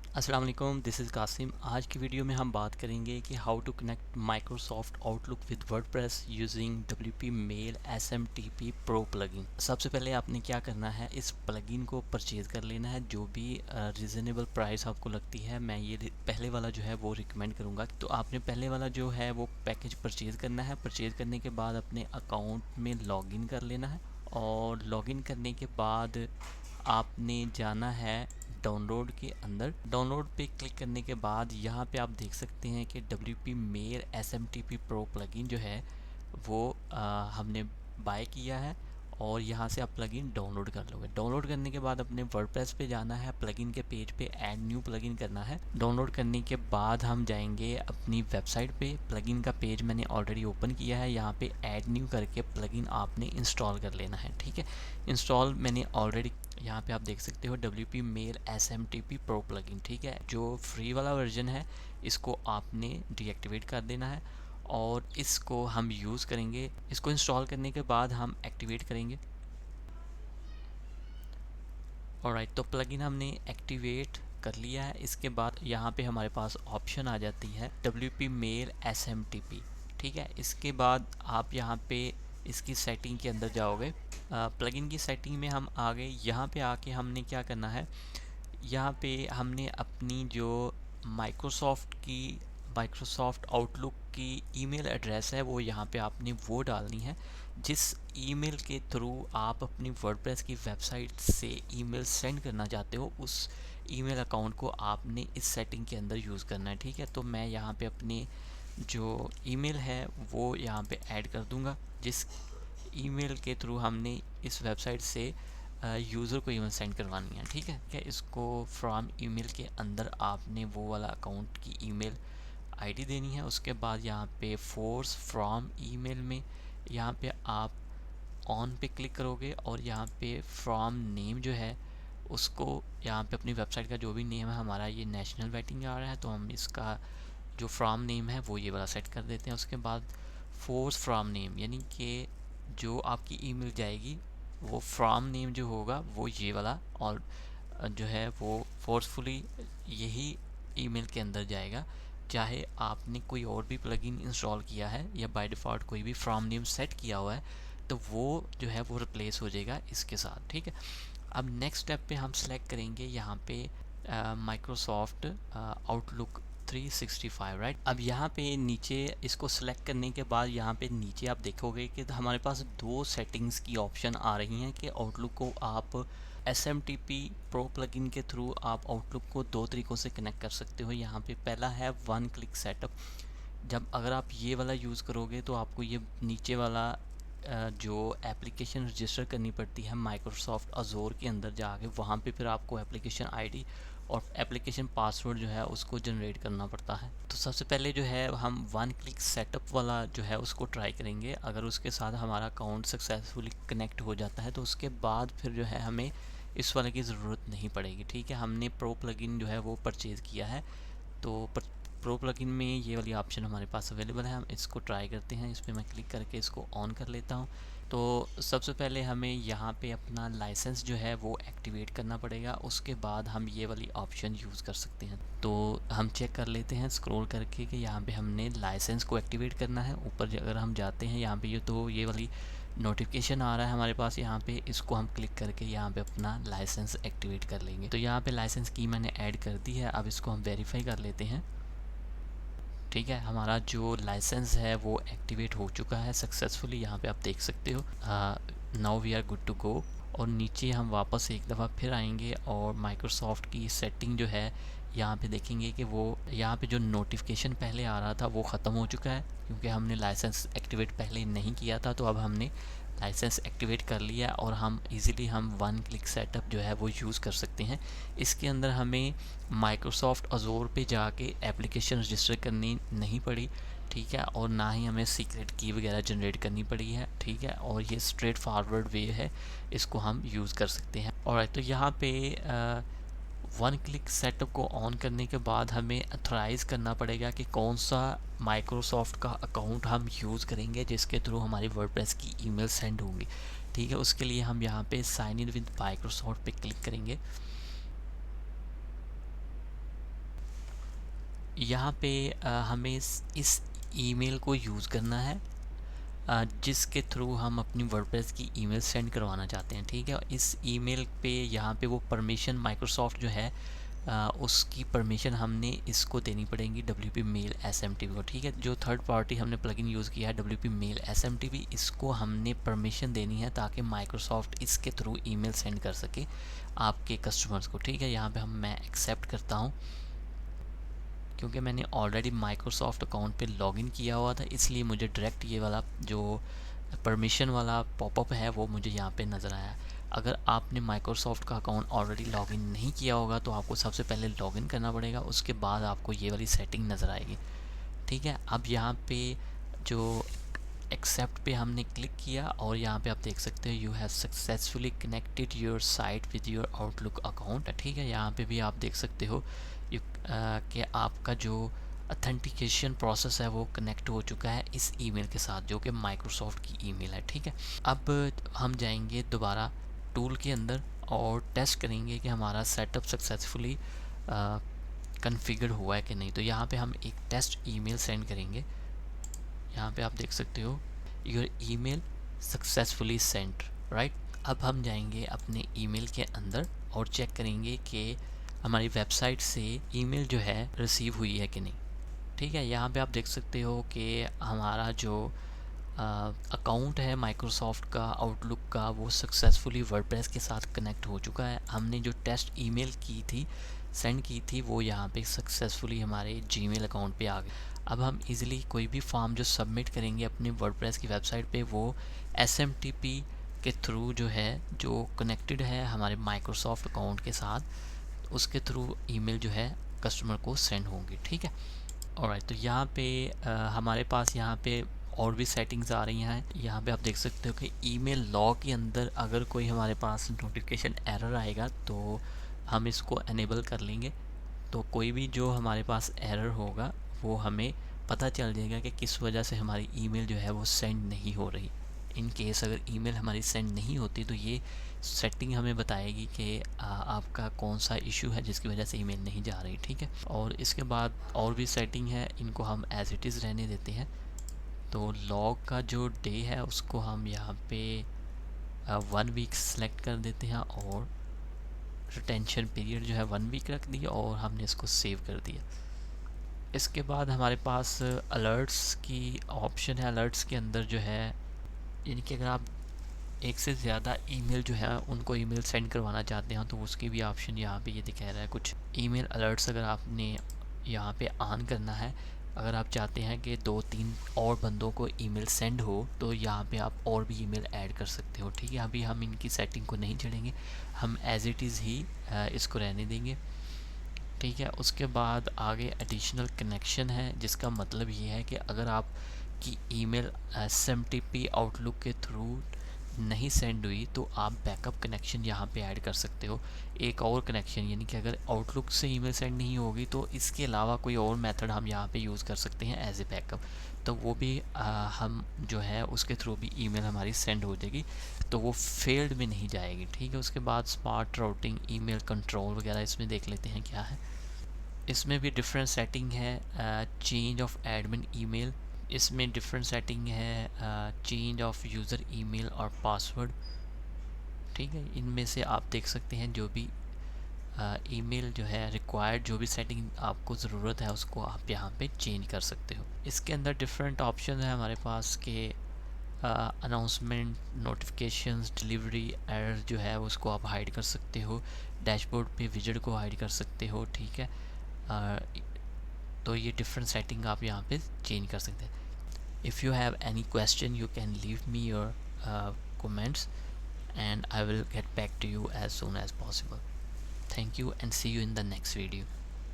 अस्सलाम वालेकुम, this is Qasim. आज की वीडियो में हम बात करेंगे कि how to connect Microsoft Outlook with WordPress using WP Mail SMTP Pro plugin. सबसे पहले आपने क्या करना है, इस प्लगइन को परचेज़ कर लेना है। जो भी रीज़नेबल प्राइस आपको लगती है, मैं ये पहले वाला जो है वो रिकमेंड करूँगा। तो आपने पहले वाला जो है वो पैकेज परचेज़ करना है। परचेज़ करने के बाद अपने अकाउंट में लॉगिन कर लेना है और लॉगिन करने के बाद आपने जाना है डाउनलोड के अंदर। डाउनलोड पे क्लिक करने के बाद यहाँ पे आप देख सकते हैं कि WP mail SMTP pro plugin जो है वो हमने बाय किया है और यहाँ से आप प्लगइन डाउनलोड कर लोगे। डाउनलोड करने के बाद अपने वर्डप्रेस पे जाना है, प्लगइन के पेज पे ऐड न्यू प्लगइन करना है। डाउनलोड करने के बाद हम जाएंगे अपनी वेबसाइट पे। प्लगइन का पेज मैंने ऑलरेडी ओपन किया है, यहाँ पे ऐड न्यू करके प्लगइन आपने इंस्टॉल कर लेना है। ठीक है, इंस्टॉल मैंने ऑलरेडी, यहाँ पे आप देख सकते हो WP mail SMTP pro plugin. ठीक है, जो फ्री वाला वर्जन है इसको आपने डीएक्टिवेट कर देना है और इसको हम यूज़ करेंगे। इसको इंस्टॉल करने के बाद हम एक्टिवेट करेंगे। ऑलराइट, तो प्लगइन हमने एक्टिवेट कर लिया है। इसके बाद यहाँ पे हमारे पास ऑप्शन आ जाती है WP मेल SMTP। ठीक है, इसके बाद आप यहाँ पे इसकी सेटिंग के अंदर जाओगे। प्लगइन की सेटिंग में हम आ गए। यहाँ पे आके हमने क्या करना है, यहाँ पे हमने अपनी जो माइक्रोसॉफ्ट आउटलुक की ईमेल एड्रेस है वो यहाँ पे आपने वो डालनी है। जिस ईमेल के थ्रू आप अपनी वर्डप्रेस की वेबसाइट से ईमेल सेंड करना चाहते हो, उस ईमेल अकाउंट को आपने इस सेटिंग के अंदर यूज़ करना है। ठीक है, तो मैं यहाँ पे अपनी जो ईमेल है वो यहाँ पे ऐड कर दूँगा, जिस ईमेल के थ्रू हमने इस वेबसाइट से यूज़र को ईमेल सेंड करवानी है। ठीक है क्या, इसको फ्रॉम ईमेल के अंदर आपने वो वाला अकाउंट की ईमेल आईडी देनी है। उसके बाद यहाँ पे फोर्स फ्रॉम ईमेल में यहाँ पे आप ऑन पे क्लिक करोगे और यहाँ पे फ्रॉम नेम जो है उसको, यहाँ पे अपनी वेबसाइट का जो भी नेम है, हमारा ये नेशनल वेटिंग आ रहा है तो हम इसका जो फ्रॉम नेम है वो ये वाला सेट कर देते हैं। उसके बाद फोर्स फ्रॉम नेम, यानी कि जो आपकी ईमेल जाएगी वो फ्रॉम नेम जो होगा वो ये वाला, और जो है वो फोर्सफुली यही ईमेल के अंदर जाएगा। चाहे आपने कोई और भी प्लगइन इंस्टॉल किया है या बाय डिफ़ॉल्ट कोई भी फ्रॉम नेम सेट किया हुआ है तो वो जो है वो रिप्लेस हो जाएगा इसके साथ। ठीक है, अब नेक्स्ट स्टेप पे हम सेलेक्ट करेंगे यहाँ पे माइक्रोसॉफ्ट आउटलुक 365। राइट, अब यहाँ पे नीचे इसको सेलेक्ट करने के बाद यहाँ पे नीचे आप देखोगे कि हमारे पास दो सेटिंग्स की ऑप्शन आ रही हैं कि आउटलुक को आप SMTP प्रो प्लगइन के थ्रू आप आउटलुक को दो तरीक़ों से कनेक्ट कर सकते हो। यहाँ पे पहला है वन क्लिक सेटअप। जब अगर आप ये वाला यूज़ करोगे तो आपको ये नीचे वाला जो एप्लीकेशन रजिस्टर करनी पड़ती है माइक्रोसॉफ्ट अजोर के अंदर जाके, वहाँ पे फिर आपको एप्लीकेशन आईडी और एप्लीकेशन पासवर्ड जो है उसको जनरेट करना पड़ता है। तो सबसे पहले जो है हम वन क्लिक सेटअप वाला जो है उसको ट्राई करेंगे। अगर उसके साथ हमारा अकाउंट सक्सेसफुली कनेक्ट हो जाता है तो उसके बाद फिर जो है हमें इस वाले की ज़रूरत नहीं पड़ेगी। ठीक है, हमने प्रो प्लगइन जो है वो परचेज़ किया है तो प्रो प्लगइन में ये वाली ऑप्शन हमारे पास अवेलेबल है। हम इसको ट्राई करते हैं, इस पर मैं क्लिक करके इसको ऑन कर लेता हूँ। तो सबसे पहले हमें यहाँ पे अपना लाइसेंस जो है वो एक्टिवेट करना पड़ेगा, उसके बाद हम ये वाली ऑप्शन यूज़ कर सकते हैं। तो हम चेक कर लेते हैं स्क्रॉल करके कि यहाँ पे हमने लाइसेंस को एक्टिवेट करना है। ऊपर अगर हम जाते हैं यहाँ पे ये वाली नोटिफिकेशन आ रहा है हमारे पास, यहाँ पे इसको हम क्लिक करके यहाँ पे अपना लाइसेंस एक्टिवेट कर लेंगे। तो यहाँ पे लाइसेंस की मैंने ऐड कर दी है। अब इसको हम वेरीफाई कर लेते हैं। ठीक है, हमारा जो लाइसेंस है वो एक्टिवेट हो चुका है सक्सेसफुली, यहाँ पे आप देख सकते हो। Now we are good to go. और नीचे हम वापस एक दफ़ा फिर आएंगे और माइक्रोसॉफ्ट की सेटिंग जो है यहाँ पे देखेंगे कि वो यहाँ पे जो नोटिफिकेशन पहले आ रहा था वो ख़त्म हो चुका है, क्योंकि हमने लाइसेंस एक्टिवेट पहले नहीं किया था। तो अब हमने लाइसेंस एक्टिवेट कर लिया और हम इजीली हम वन क्लिक सेटअप जो है वो यूज़ कर सकते हैं। इसके अंदर हमें माइक्रोसॉफ्ट अजोर पे जाके एप्लीकेशन रजिस्टर करनी नहीं पड़ी। ठीक है, और ना ही हमें सीक्रेट की वगैरह जनरेट करनी पड़ी है। ठीक है, और ये स्ट्रेट फॉरवर्ड वे है, इसको हम यूज़ कर सकते हैं। और तो यहाँ पे वन क्लिक सेटअप को ऑन करने के बाद हमें अथोराइज़ करना पड़ेगा कि कौन सा माइक्रोसॉफ्ट का अकाउंट हम यूज़ करेंगे जिसके थ्रू हमारी वर्डप्रेस की ईमेल सेंड होंगी। ठीक है, उसके लिए हम यहाँ पे साइन इन विद माइक्रोसॉफ्ट पे क्लिक करेंगे। यहाँ पे हमें इस ईमेल को यूज़ करना है जिसके थ्रू हम अपनी वर्डप्रेस की ईमेल सेंड करवाना चाहते हैं। ठीक है, इस ईमेल पे यहाँ पे वो परमिशन माइक्रोसॉफ्ट जो है उसकी परमिशन हमने इसको देनी पड़ेगी WP मेल SMTP को। ठीक है, जो थर्ड पार्टी हमने प्लगइन यूज़ किया है WP मेल SMTP, इसको हमने परमिशन देनी है ताकि माइक्रोसॉफ्ट इसके थ्रू ईमेल सेंड कर सके आपके कस्टमर्स को। ठीक है, यहाँ पे मैं एक्सेप्ट करता हूँ क्योंकि मैंने ऑलरेडी माइक्रोसॉफ्ट अकाउंट पे लॉगिन किया हुआ था, इसलिए मुझे डायरेक्ट ये वाला जो परमिशन वाला पॉपअप है वो मुझे यहाँ पे नज़र आया। अगर आपने माइक्रोसॉफ्ट का अकाउंट ऑलरेडी लॉगिन नहीं किया होगा तो आपको सबसे पहले लॉगिन करना पड़ेगा, उसके बाद आपको ये वाली सेटिंग नज़र आएगी। ठीक है, अब यहाँ पे जो एक्सेप्ट पे हमने क्लिक किया और यहाँ पे आप देख सकते हो you have successfully connected your site with your outlook account. ठीक है, यहाँ पे भी आप देख सकते हो कि आपका जो अथेंटिकेशन प्रोसेस है वो कनेक्ट हो चुका है इस ईमेल के साथ जो कि माइक्रोसॉफ्ट की ईमेल है। ठीक है, अब हम जाएंगे दोबारा टूल के अंदर और टेस्ट करेंगे कि हमारा सेटअप सक्सेसफुली कन्फिगर हुआ है कि नहीं। तो यहाँ पे हम एक टेस्ट ईमेल सेंड करेंगे। यहाँ पे आप देख सकते हो your email successfully sent, right. अब हम जाएंगे अपने ईमेल के अंदर और चेक करेंगे कि हमारी वेबसाइट से ईमेल जो है रिसीव हुई है कि नहीं। ठीक है, यहाँ पे आप देख सकते हो कि हमारा जो अकाउंट है माइक्रोसॉफ्ट का आउटलुक का वो सक्सेसफुली वर्डप्रेस के साथ कनेक्ट हो चुका है। हमने जो टेस्ट ईमेल की थी सेंड की थी वो यहाँ पे सक्सेसफुली हमारे जीमेल अकाउंट पे आ गई। अब हम इजीली कोई भी फॉर्म जो सबमिट करेंगे अपनी वर्डप्रेस की वेबसाइट पे वो SMTP के थ्रू जो है जो कनेक्टेड है हमारे माइक्रोसॉफ्ट अकाउंट के साथ उसके थ्रू ईमेल जो है कस्टमर को सेंड होंगी। ठीक है, ऑलराइट। तो यहाँ पे हमारे पास यहाँ पे और भी सेटिंग्स आ रही हैं। यहाँ पे आप देख सकते हो कि ईमेल लॉग के अंदर अगर कोई हमारे पास नोटिफिकेशन एरर आएगा तो हम इसको एनेबल कर लेंगे, तो कोई भी जो हमारे पास एरर होगा वो हमें पता चल जाएगा कि किस वजह से हमारी ईमेल जो है वो सेंड नहीं हो रही। इन केस अगर ईमेल हमारी सेंड नहीं होती तो ये सेटिंग हमें बताएगी कि आपका कौन सा इशू है जिसकी वजह से ईमेल नहीं जा रही। ठीक है, और इसके बाद और भी सेटिंग है, इनको हम एज इट इज़ रहने देते हैं। तो लॉग का जो डे है उसको हम यहाँ पे 1 वीक सेलेक्ट कर देते हैं और रिटेंशन पीरियड जो है 1 वीक रख दिया और हमने इसको सेव कर दिया। इसके बाद हमारे पास अलर्ट्स की ऑप्शन है। अलर्ट्स के अंदर जो है यानी कि अगर आप एक से ज़्यादा ईमेल जो है उनको ईमेल सेंड करवाना चाहते हैं तो उसकी भी ऑप्शन यहाँ पे ये दिखा रहा है। कुछ ईमेल अलर्ट्स अगर आपने यहाँ पे ऑन करना है, अगर आप चाहते हैं कि 2-3 और बंदों को ईमेल सेंड हो तो यहाँ पे आप और भी ईमेल ऐड कर सकते हो। ठीक है, अभी हम इनकी सेटिंग को नहीं चढ़ेंगे, हम एज इट इज़ ही इसको रहने देंगे। ठीक है, उसके बाद आगे एडिशनल कनेक्शन है जिसका मतलब ये है कि अगर आप की ईमेल SMTP आउटलुक के थ्रू नहीं सेंड हुई तो आप बैकअप कनेक्शन यहाँ पे ऐड कर सकते हो। एक और कनेक्शन यानी कि अगर आउटलुक से ईमेल सेंड नहीं होगी तो इसके अलावा कोई और मेथड हम यहाँ पे यूज़ कर सकते हैं एज ए बैकअप, तो वो भी हम जो है उसके थ्रू भी ईमेल हमारी सेंड हो जाएगी तो वो फेल्ड में नहीं जाएगी। ठीक है, उसके बाद स्मार्ट राउटिंग ईमेल कंट्रोल वगैरह इसमें देख लेते हैं क्या है। इसमें भी डिफरेंट सेटिंग है। चेंज ऑफ एडमिन ईमेल, इसमें डिफरेंट सेटिंग है। चेंज ऑफ यूज़र ईमेल और पासवर्ड। ठीक है, इनमें से आप देख सकते हैं जो भी ईमेल जो है रिक्वायर्ड जो भी सेटिंग आपको ज़रूरत है उसको आप यहाँ पे चेंज कर सकते हो। इसके अंदर डिफरेंट ऑप्शन है हमारे पास के अनाउंसमेंट, नोटिफिकेशंस, डिलीवरी एरर जो है उसको आप हाइड कर सकते हो। डैशबोर्ड पे विजेट को हाइड कर सकते हो। ठीक है, तो ये डिफरेंट सेटिंग आप यहाँ पे चेंज कर सकते हैं। If you have any question you can leave me your comments and I will get back to you as soon as possible. Thank you and see you in the next video.